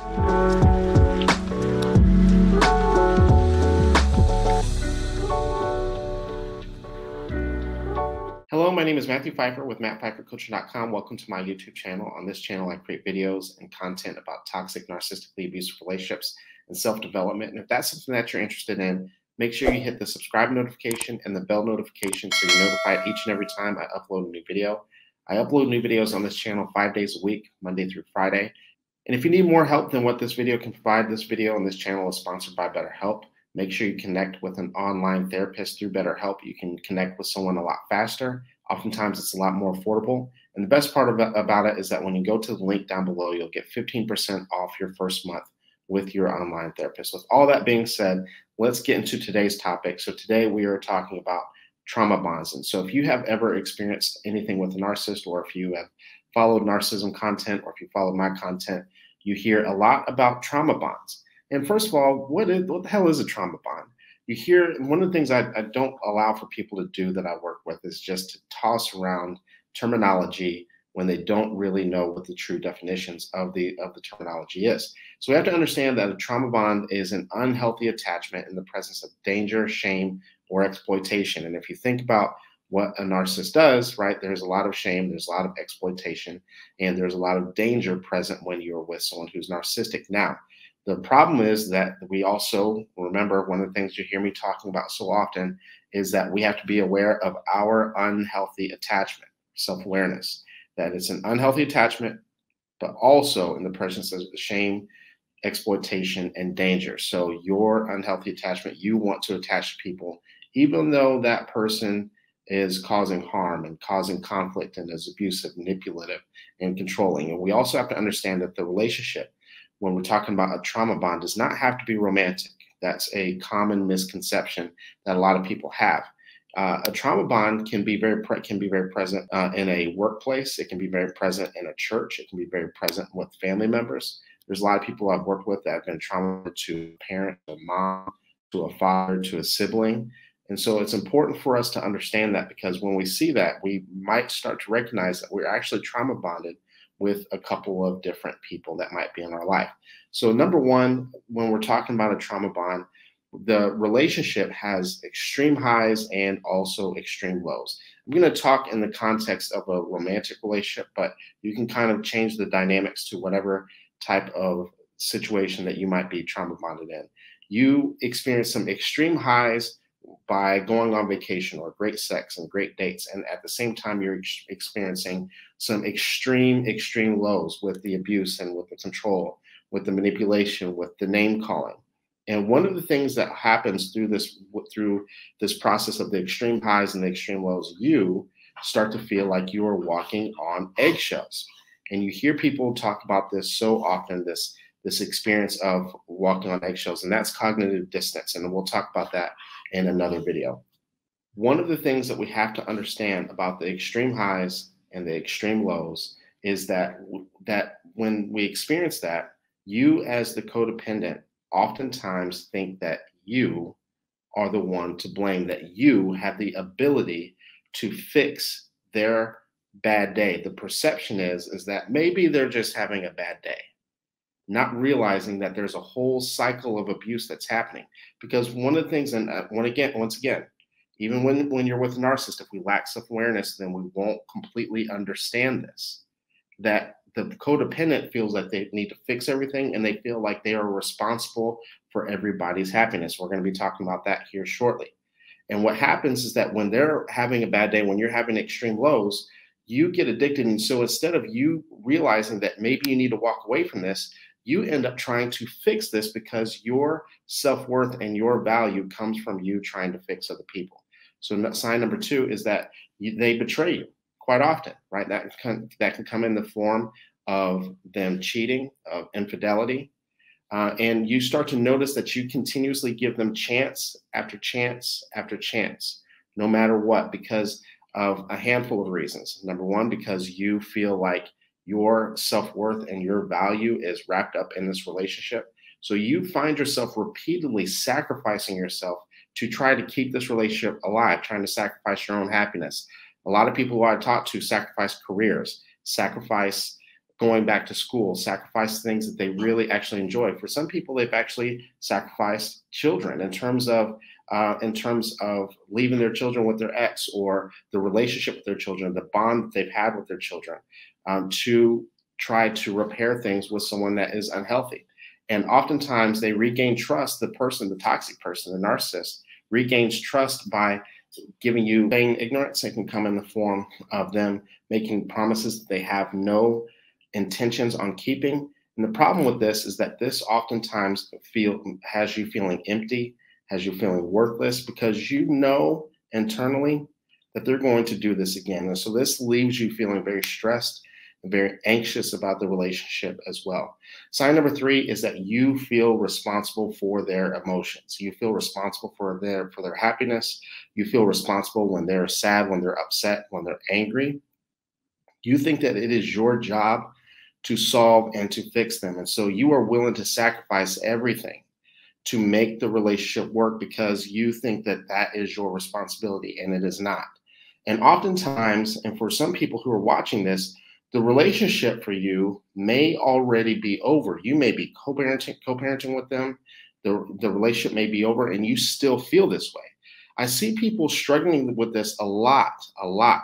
Hello, my name is Matthew Pfeiffer with mattpfeiffercoaching.com. Welcome to my YouTube channel. On this channel, I create videos and content about toxic, narcissistically abusive relationships and self-development. And if that's something that you're interested in, make sure you hit the subscribe notification and the bell notification so you're notified each and every time I upload a new video. I upload new videos on this channel 5 days a week, Monday through Friday. And if you need more help than what this video can provide, this video on this channel is sponsored by BetterHelp. Make sure you connect with an online therapist through BetterHelp. You can connect with someone a lot faster. Oftentimes, it's a lot more affordable. And the best part about it is that when you go to the link down below, you'll get 15% off your first month with your online therapist. With all that being said, let's get into today's topic. So today we are talking about trauma bonds. And so if you have ever experienced anything with a narcissist, or if you have followed narcissism content, or if you follow my content, you hear a lot about trauma bonds. And first of all, what the hell is a trauma bond? You hear, one of the things I don't allow for people to do that I work with is just to toss around terminology when they don't really know what the true definitions of the terminology is. So we have to understand that a trauma bond is an unhealthy attachment in the presence of danger, shame, or exploitation. And if you think about what a narcissist does, right, there's a lot of shame, there's a lot of exploitation, and there's a lot of danger present when you're with someone who's narcissistic. Now, the problem is that we also, remember, one of the things you hear me talking about so often is that we have to be aware of our unhealthy attachment, self-awareness, that it's an unhealthy attachment, but also in the presence of shame, exploitation, and danger. So your unhealthy attachment, you want to attach to people, even though that person is causing harm and causing conflict and is abusive, manipulative, and controlling. And we also have to understand that the relationship, when we're talking about a trauma bond, does not have to be romantic. That's a common misconception that a lot of people have. A trauma bond can be very present in a workplace. It can be very present in a church. It can be very present with family members. There's a lot of people I've worked with that have been traumatized to a parent, to a mom, to a father, to a sibling. And so it's important for us to understand that, because when we see that, we might start to recognize that we're actually trauma bonded with a couple of different people that might be in our life. So number one, when we're talking about a trauma bond, the relationship has extreme highs and also extreme lows. I'm going to talk in the context of a romantic relationship, but you can kind of change the dynamics to whatever type of situation that you might be trauma bonded in. You experience some extreme highs by going on vacation or great sex and great dates. And at the same time, you're experiencing some extreme lows with the abuse and with the control, with the manipulation, with the name calling. And one of the things that happens through this process of the extreme highs and the extreme lows, you start to feel like you are walking on eggshells. And you hear people talk about this so often, this experience of walking on eggshells, and that's cognitive dissonance. And we'll talk about that in another video. One of the things that we have to understand about the extreme highs and the extreme lows is that when we experience that, you as the codependent oftentimes think that you are the one to blame, that you have the ability to fix their bad day. The perception is that maybe they're just having a bad day, not realizing that there's a whole cycle of abuse that's happening. Because one of the things, and once again, even when you're with a narcissist, if we lack self-awareness, then we won't completely understand this, that the codependent feels that they need to fix everything and they feel like they are responsible for everybody's happiness. We're going to be talking about that here shortly. And what happens is that when they're having a bad day, when you're having extreme lows, you get addicted. And so instead of you realizing that maybe you need to walk away from this, you end up trying to fix this because your self-worth and your value comes from you trying to fix other people. So sign number two is that they betray you quite often, right? That can come in the form of them cheating, of infidelity. And you start to notice that you continuously give them chance after chance after chance, no matter what, because of a handful of reasons. Number one, because you feel like your self-worth and your value is wrapped up in this relationship. So you find yourself repeatedly sacrificing yourself to try to keep this relationship alive, trying to sacrifice your own happiness. A lot of people who I talk to sacrifice careers, sacrifice going back to school, sacrifice things that they really actually enjoy. For some people, they've actually sacrificed children in terms of leaving their children with their ex, or the relationship with their children, the bond that they've had with their children, to try to repair things with someone that is unhealthy. And oftentimes they regain trust. The person, the toxic person, the narcissist, regains trust by giving you feign ignorance. It can come in the form of them making promises that they have no intentions on keeping. And the problem with this is that this oftentimes has you feeling empty, has you feeling worthless, because you know internally that they're going to do this again. And so this leaves you feeling very stressed and very anxious about the relationship as well. Sign number 3 is that you feel responsible for their emotions. You feel responsible for their happiness. You feel responsible when they're sad, when they're upset, when they're angry. You think that it is your job to solve and to fix them. And so you are willing to sacrifice everything to make the relationship work, because you think that that is your responsibility, and it is not. And oftentimes, and for some people who are watching this, the relationship for you may already be over. You may be co-parenting with them. The relationship may be over, and you still feel this way. I see people struggling with this a lot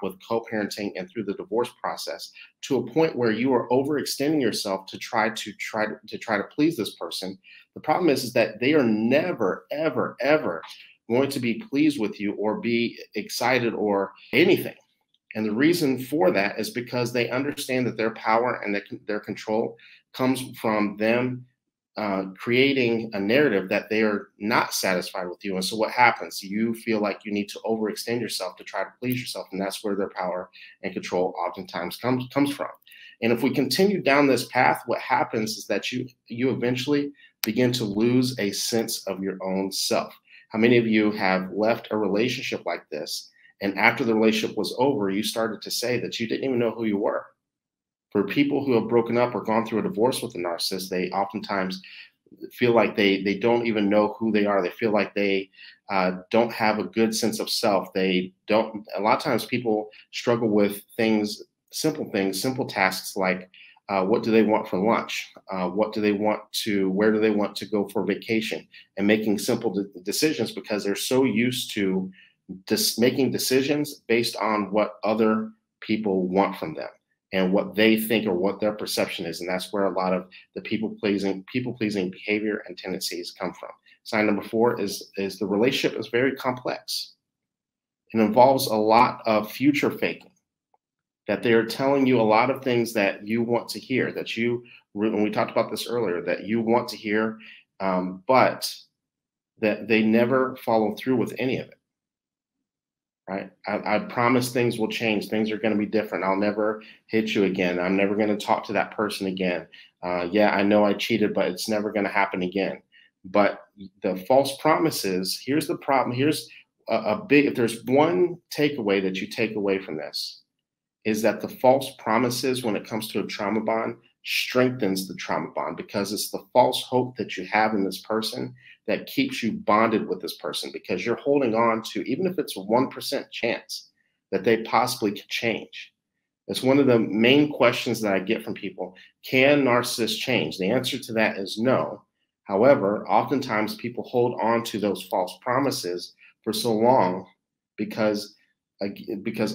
with co-parenting and through the divorce process, to a point where you are overextending yourself to try to please this person. The problem is that they are never, ever, ever going to be pleased with you or be excited or anything. And the reason for that is because they understand that their power and their control comes from them creating a narrative that they are not satisfied with you. And so what happens? You feel like you need to overextend yourself to try to please yourself. And that's where their power and control oftentimes comes from. And if we continue down this path, what happens is that you eventually begin to lose a sense of your own self. How many of you have left a relationship like this, and after the relationship was over, you started to say that you didn't even know who you were? For people who have broken up or gone through a divorce with a narcissist, they oftentimes feel like they don't even know who they are. They feel like they don't have a good sense of self. A lot of times people struggle with simple tasks like what do they want for lunch? Where do they want to go for vacation? And making simple decisions, because they're so used to just making decisions based on what other people want from them and what they think or what their perception is. And that's where a lot of the people-pleasing behavior and tendencies come from. Sign number 4 is the relationship is very complex. It involves a lot of future faking, that they are telling you a lot of things that you want to hear, and we talked about this earlier, that you want to hear, but that they never follow through with any of it. Right? I promise things will change. Things are going to be different. I'll never hit you again. I'm never going to talk to that person again. Yeah, I know I cheated, but it's never going to happen again. But the false promises, here's the problem. Here's if there's one takeaway that you take away from this, is that the false promises, when it comes to a trauma bond, strengthens the trauma bond, because it's the false hope that you have in this person that keeps you bonded with this person, because you're holding on to, even if it's a 1% chance that they possibly could change. It's one of the main questions that I get from people. Can narcissists change? The answer to that is no. However, oftentimes people hold on to those false promises for so long because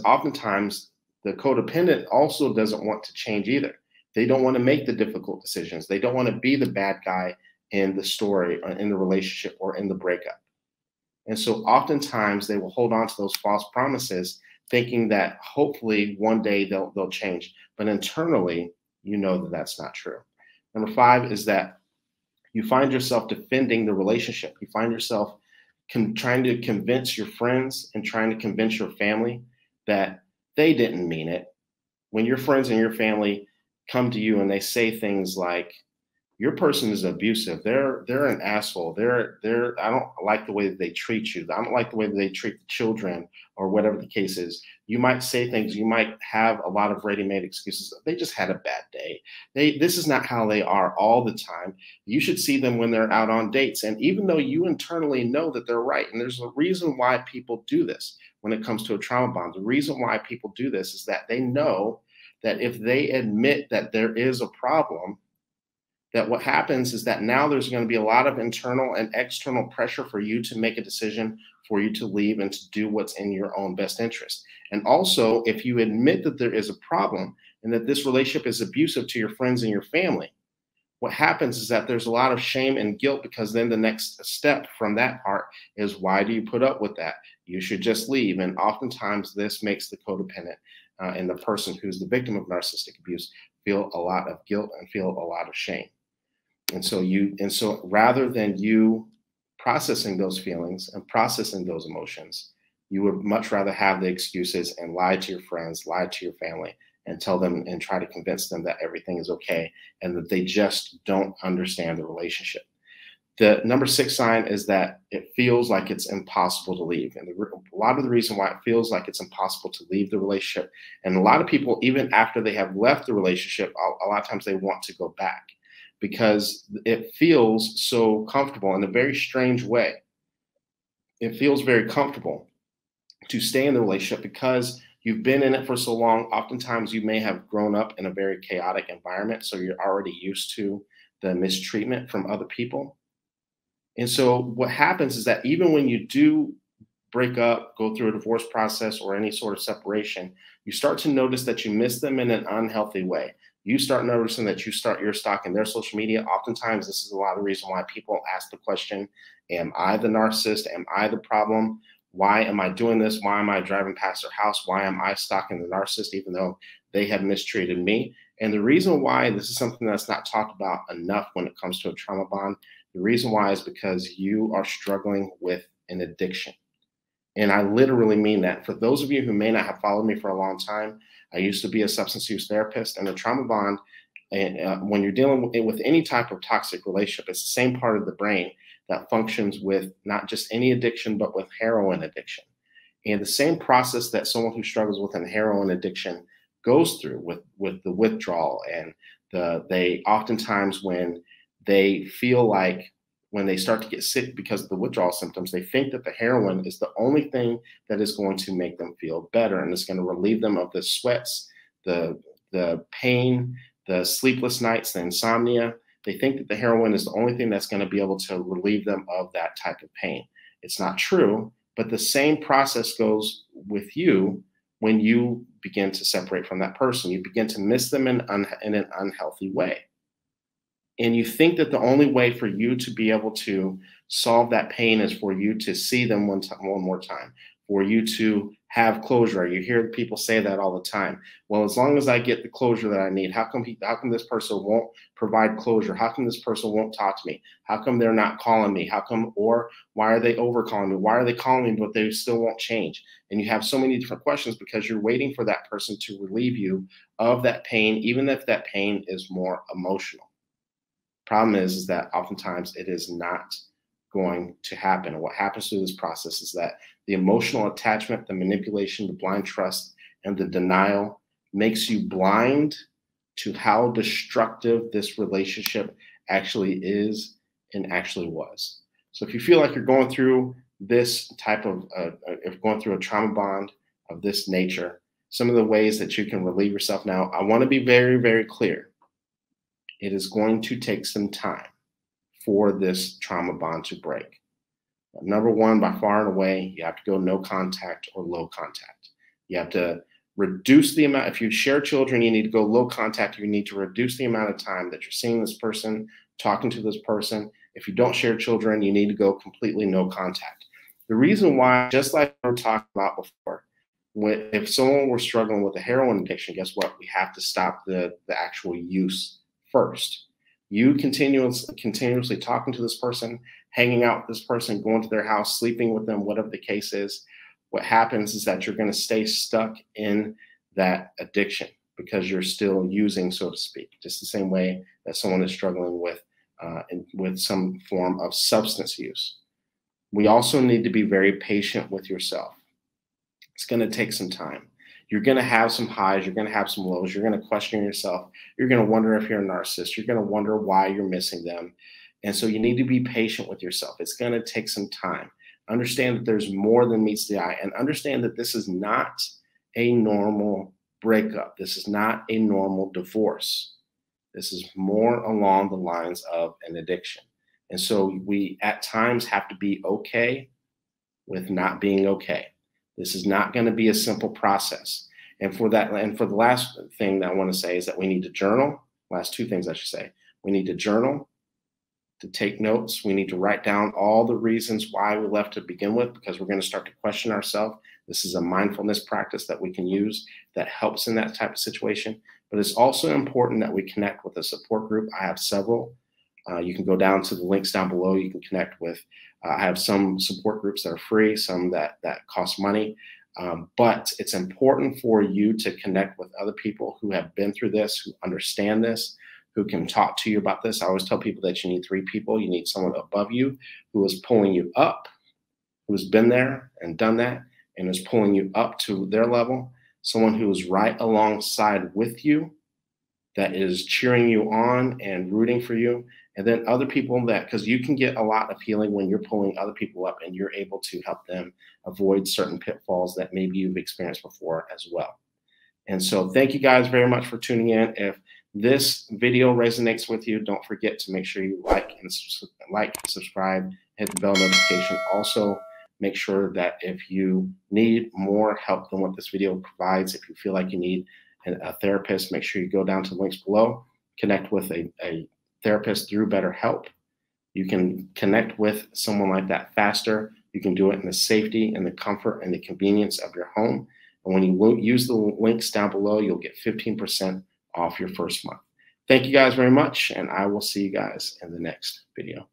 oftentimes the codependent also doesn't want to change either. They don't want to make the difficult decisions. They don't want to be the bad guy in the story or in the relationship or in the breakup. And so oftentimes they will hold on to those false promises, thinking that hopefully one day they'll change. But internally, you know that that's not true. Number 5 is that you find yourself defending the relationship. You find yourself trying to convince your friends and trying to convince your family that they didn't mean it. When your friends and your family come to you and they say things like, your person is abusive, they're an asshole, I don't like the way that they treat you, I don't like the way that they treat the children, or whatever the case is. You might say things, you might have a lot of ready-made excuses. They just had a bad day. This is not how they are all the time. You should see them when they're out on dates. And even though you internally know that they're right, and there's a reason why people do this when it comes to a trauma bond, the reason why people do this is that they know that if they admit that there is a problem, that what happens is that now there's going to be a lot of internal and external pressure for you to make a decision, for you to leave and to do what's in your own best interest. And also, if you admit that there is a problem and that this relationship is abusive to your friends and your family, what happens is that there's a lot of shame and guilt, because then the next step from that part is, why do you put up with that? You should just leave. And oftentimes this makes the codependent and the person who's the victim of narcissistic abuse feel a lot of guilt and feel a lot of shame. And so rather than you processing those feelings and processing those emotions, you would much rather have the excuses and lie to your friends, lie to your family, and tell them and try to convince them that everything is okay and that they just don't understand the relationship. The number 6 sign is that it feels like it's impossible to leave. And a lot of the reason why it feels like it's impossible to leave the relationship, and a lot of people, even after they have left the relationship, a lot of times they want to go back because it feels so comfortable in a very strange way. It feels very comfortable to stay in the relationship because you've been in it for so long. Oftentimes you may have grown up in a very chaotic environment, so you're already used to the mistreatment from other people. And so what happens is that even when you do break up, go through a divorce process or any sort of separation, you start to notice that you miss them in an unhealthy way. You start noticing that you're stalking their social media. Oftentimes, this is a lot of reason why people ask the question, am I the narcissist? Am I the problem? Why am I doing this? Why am I driving past their house? Why am I stalking the narcissist even though they have mistreated me? And the reason why this is something that's not talked about enough when it comes to a trauma bond, the reason why is because you are struggling with an addiction. And I literally mean that. For those of you who may not have followed me for a long time, I used to be a substance use therapist, and a trauma bond, and when you're dealing with any type of toxic relationship, it's the same part of the brain that functions with not just any addiction, but with heroin addiction. And the same process that someone who struggles with a heroin addiction goes through with the withdrawal, and they oftentimes, when they feel like, when they start to get sick because of the withdrawal symptoms, they think that the heroin is the only thing that is going to make them feel better, and it's going to relieve them of the sweats, the pain, the sleepless nights, the insomnia. They think that the heroin is the only thing that's going to be able to relieve them of that type of pain. It's not true, but the same process goes with you when you begin to separate from that person. You begin to miss them in an unhealthy way. And you think that the only way for you to be able to solve that pain is for you to see them one more time, for you to have closure. You hear people say that all the time. Well, as long as I get the closure that I need, how come this person won't provide closure? How come this person won't talk to me? How come they're not calling me? Or why are they over calling me? Why are they calling me, but they still won't change? And you have so many different questions because you're waiting for that person to relieve you of that pain, even if that pain is more emotional. Problem is that oftentimes it is not going to happen. And what happens through this process is that the emotional attachment, the manipulation, the blind trust, and the denial makes you blind to how destructive this relationship actually is and actually was. So if you feel like you're going through this type of, if going through a trauma bond of this nature, some of the ways that you can relieve yourself. Now, I want to be very, very clear. It is going to take some time for this trauma bond to break. Number one, by far and away, you have to go no contact or low contact. You have to reduce the amount. If you share children, you need to go low contact. You need to reduce the amount of time that you're seeing this person, talking to this person. If you don't share children, you need to go completely no contact. The reason why, just like we were talking about before, if someone were struggling with a heroin addiction, guess what? We have to stop the actual use first. You continuously talking to this person, hanging out with this person, going to their house, sleeping with them, whatever the case is, what happens is that you're going to stay stuck in that addiction because you're still using, so to speak, just the same way that someone is struggling with some form of substance use. We also need to be very patient with yourself. It's going to take some time. You're going to have some highs. You're going to have some lows. You're going to question yourself. You're going to wonder if you're a narcissist. You're going to wonder why you're missing them. And so you need to be patient with yourself. It's going to take some time. Understand that there's more than meets the eye, and understand that this is not a normal breakup. This is not a normal divorce. This is more along the lines of an addiction. And so we at times have to be okay with not being okay. This is not going to be a simple process. And for that, and for the last thing that I want to say is that we need to journal. Last two things I should say. We need to journal, to take notes. We need to write down all the reasons why we left to begin with, because we're going to start to question ourselves. This is a mindfulness practice that we can use that helps in that type of situation. But it's also important that we connect with a support group. I have several. You can go down to the links down below. You can connect with, I have some support groups that are free, some that cost money. But it's important for you to connect with other people who have been through this, who understand this, who can talk to you about this. I always tell people that you need 3 people. You need someone above you who is pulling you up, who's been there and done that, and is pulling you up to their level. Someone who is right alongside with you, that is cheering you on and rooting for you. And then other people that, because you can get a lot of healing when you're pulling other people up and you're able to help them avoid certain pitfalls that maybe you've experienced before as well. And so thank you guys very much for tuning in. If this video resonates with you, don't forget to make sure you like, subscribe, hit the bell notification. Also, make sure that if you need more help than what this video provides, if you feel like you need a therapist, make sure you go down to the links below, connect with a therapist through BetterHelp. You can connect with someone like that faster. You can do it in the safety and the comfort and the convenience of your home. And when you use the links down below, you'll get 15% off your first month. Thank you guys very much, and I will see you guys in the next video.